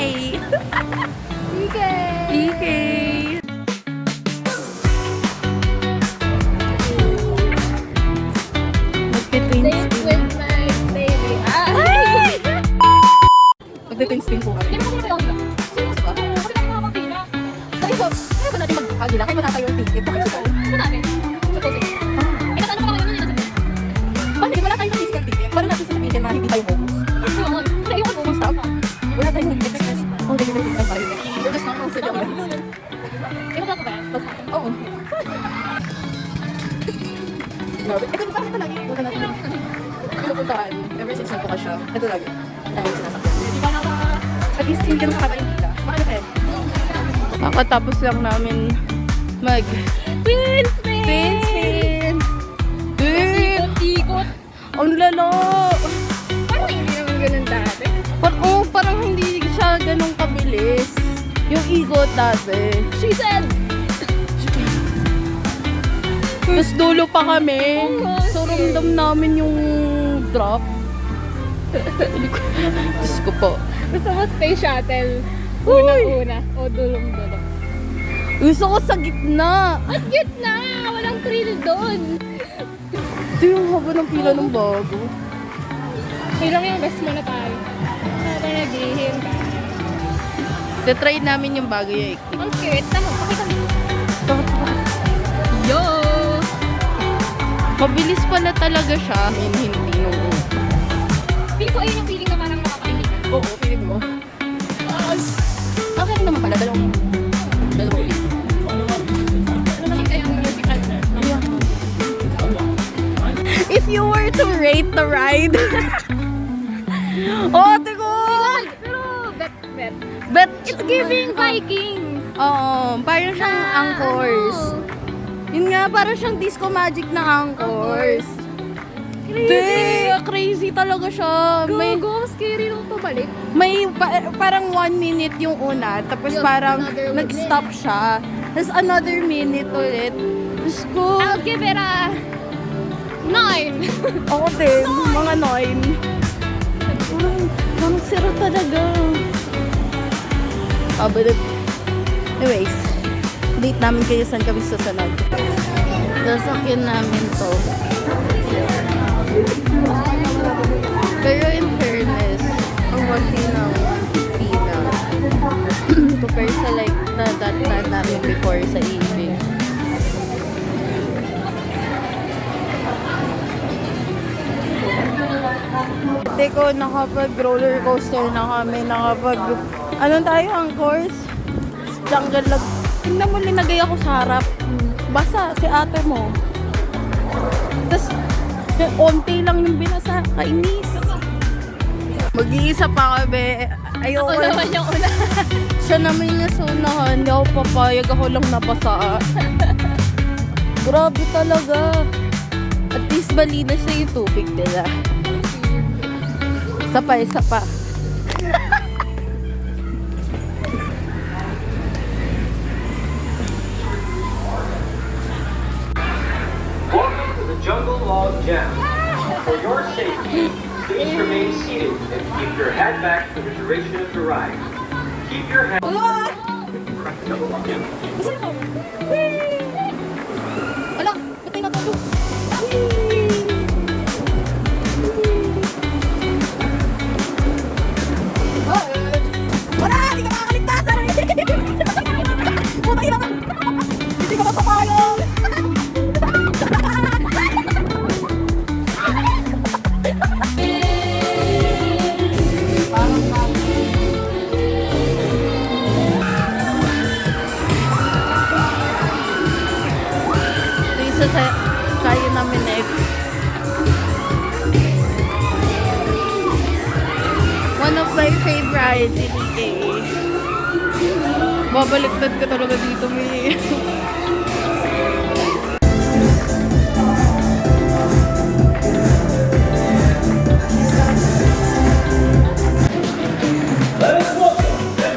Hi! Ike! Ike! Magte-twins Date spin. with my baby. Magte-twins spin po kami. Hindi mo kayo kayo. Seryoso ba? Kasi lang makakapila. Kaya ba natin magkakagila? Kaya ba natin yung ticket? Bakit ito? Ano natin? Supposed. Eh, nasa ano pa kami yun? Paano? Wala tayong physical ticket. Paano natin sasabihin na hindi tayo focus? Kasi ayoko po. Stop. Wala tayong ticket. Oh, ticket tayo. We're just not posted on it. Ayoko ba ko ba? Oo. Grabe. Ito yung parang ito lagi. Wala natin pinupuntahan. Ever since nagbuka siya. Ito lagi. Lagi sinasakyan. Di ba na At least hindi naman kakaba yung pila. Makano kayo? Kakatapos lang namin mag Twin spin! twin spin. Dude! Ikot-ikot. Ang lalo! Parang hindi naman ganun dati. Parang hindi siya ganun kabilis. Yung ikot dati. She said! Tapos dulo pa kami. Oh, So shit. ramdam namin yung drop. Diyos ko po. Gusto mo space shuttle? Unang-una. O dulong-dulong. Gusto ko sa gitna. At gitna! Walang thrill doon. Ito yung haba ng pila ng bago. Hirang yung best mo na tayo. Habang naghihintay. Try namin yung bago yung ikot. Ang cute. Tama, pakita mo. Yo! Mabilis pala talaga siya. Hindi nung Feeling ko ayun yung feeling na parang makakainig. Oo, feeling mo. Okay naman pala, dalawang ulit. Nakita yung musical. If you were to rate the ride, oh, tigo! Pero, bet. But, It's giving Vikings. Oo, parang siyang Angkors. Yun nga, parang siyang Disco Magic na Angkors. Crazy talaga siya. Go, scary nung pabalik. May parang 1 minute yung una, tapos Yung parang another nag-stop siya. Tapos another minute ulit. Tapos ko, I'll give it a 9. ako din, mga 9. Parang sira talaga. But anyways, date namin kayo saan kami susunod. Sasakyan namin to. Pero in fairness, ang wati ng pila. Compare sa like that namin before sa evening. Teko, nakapag roller coaster na kami, anong tayo ang course? Jungle lag. Tingnan mo, linagay ako sa harap. Basa, si ate mo. Tapos, onti lang yung binasa. Kainis. Mag-iisa pa kami. Ayoko. Ako naman yung una. Siya naman yung nasunahan. Hindi ako papayag. Ako lang nabasa. Grabe talaga. At least malinis na yung tubig nila. Isa pa. Welcome to the Jungle Log Jam. For your safety, please remain seated and keep your head back for the duration of the ride. Keep your head... Wala, patay na tulog. Wala, hindi ka makakaligtas. Puta ina ka. Hindi ka mapapayag. Ito sa kaya namin next. One of my favorites in EK. Babaliktad ka talaga dito, may.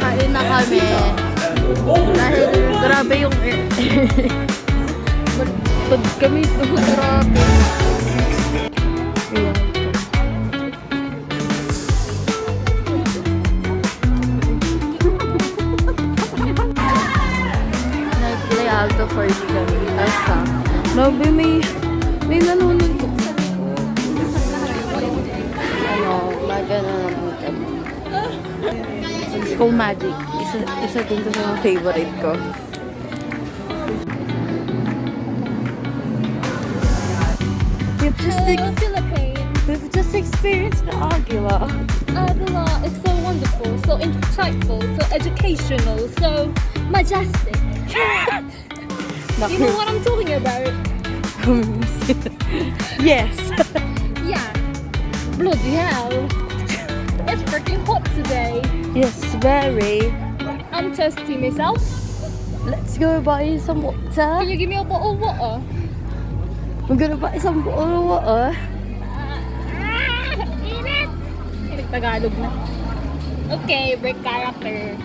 Kain na kami. Dahil grabe yung Pag kami ito, grabe. Ayan. Alto 40 kami. Asa. Grabe, may nanununtok sa likod. Ano, maga na naman kami. Disco Magic. Isa din to sa mga favorite ko. We've just experienced the Aguila. Aguila is so wonderful, so insightful, so educational, so majestic. You know what I'm talking about? Yes. Yeah. Bloody hell. It's freaking hot today. Yes, very. I'm thirsty myself. Let's go buy some water. Can you give me a bottle of water? We're gonna buy some bottle of water. Init! Init Tagalog na. Okay, break character.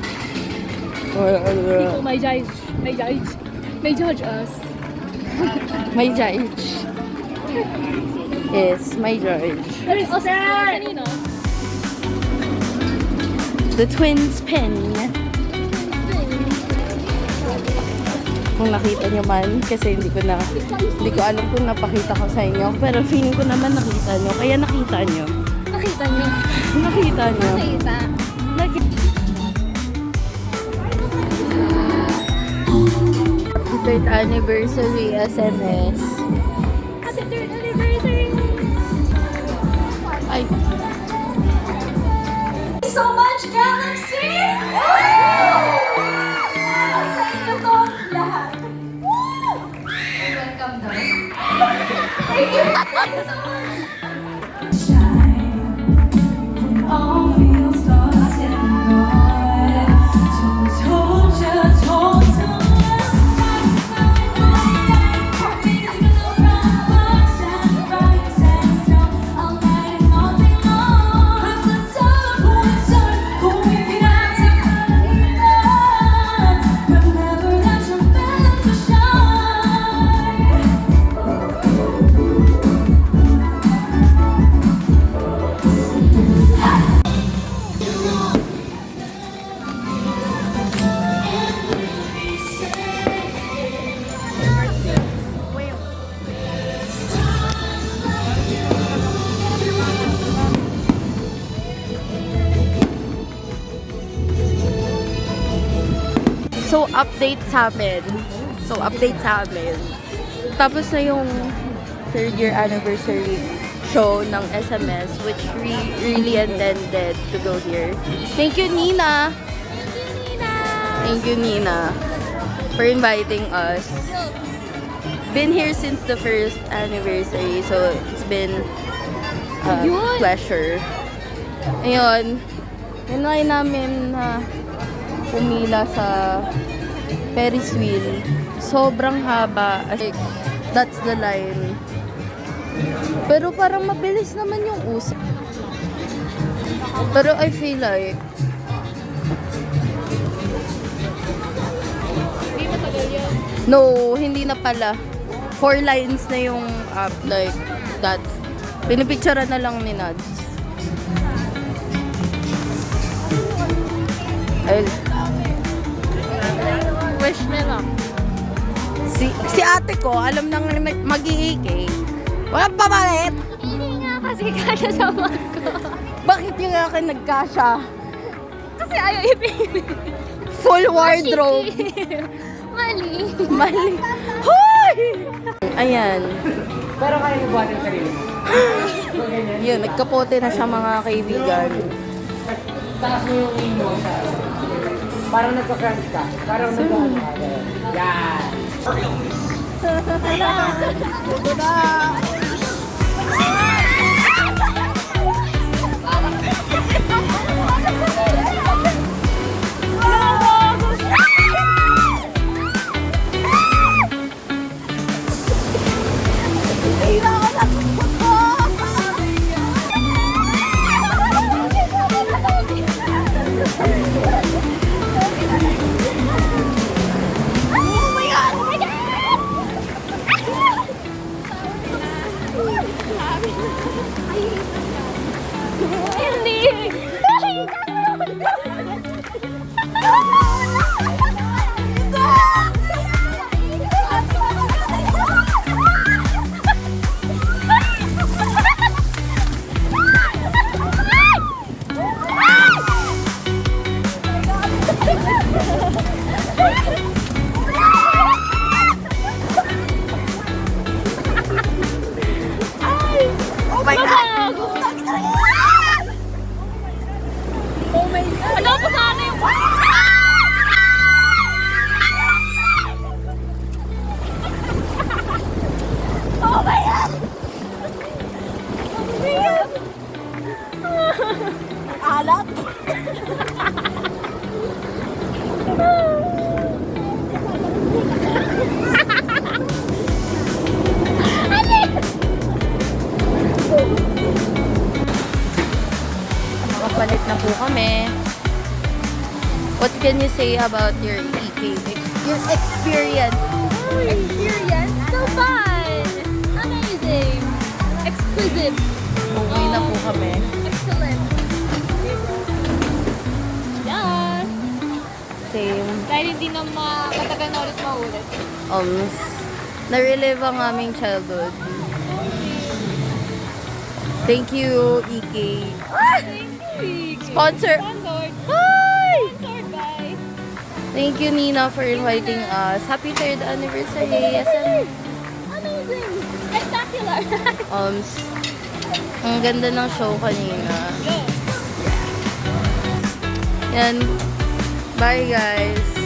People may judge us. May judge. Yes, may judge. Oh, kanino? The twins pen. Kung nakita nyo man, kasi hindi ko alam kung napakita ko sa inyo. Pero feeling ko naman nakita nyo. Kaya nakita nyo. Nakita nyo? Nakita nyo. Nakita. Happy 3rd anniversary SMS. Happy 3rd anniversary! Ay, So much, Galaxy! Sa inyo to lahat. Welcome daw. Thank you so much. Shine when all feels lost and gone. Told you, told you. So, update sa amin. Tapos na yung 3rd year anniversary show ng SMS, which we really intended to go here. Thank you, Nina! Thank you, Nina, for inviting us. Been here since the 1st anniversary, so it's been a pleasure. Ayun, yun namin na pumila sa Ferris wheel. Sobrang haba. That's the line. Pero parang mabilis naman yung usap. Pero I feel like Hindi matagal yan. no, hindi na pala. 4 lines na yung like that's pinipicturean na lang ni Nads. Wish me lang. Si ate ko, alam nang mag-i-AK. Walang papalit! Hindi nga kasi kaya sa mug ko. Bakit yung akin nagkasya? Kasi ayaw ipili. Full wardrobe. Mali. Mali. Hoy! Ayan. Pero kaya nabuhat yung sarili mo. Yun, nagkapote na siya mga kaibigan. Taas mo yung wing mo sa... Parang nagka-crunch ka. Parang nagka-ano ka. Yan. Nakapalit na po kami. What can you say about your your experience? Experience? So fun! Amazing! Exclusive! Umuwi na po kami. Excellent! Yeah! Same. Dahil hindi na matagal na ulit maulit. Na-relive ang aming childhood. Thank you, EK. Thank you! Sponsor. Sponsored! Hi! Sponsored by... Thank you, Nina, for inviting us. Happy 3rd anniversary. Amazing! Spectacular! Ang ganda ng show kanina. Yan. Bye, guys.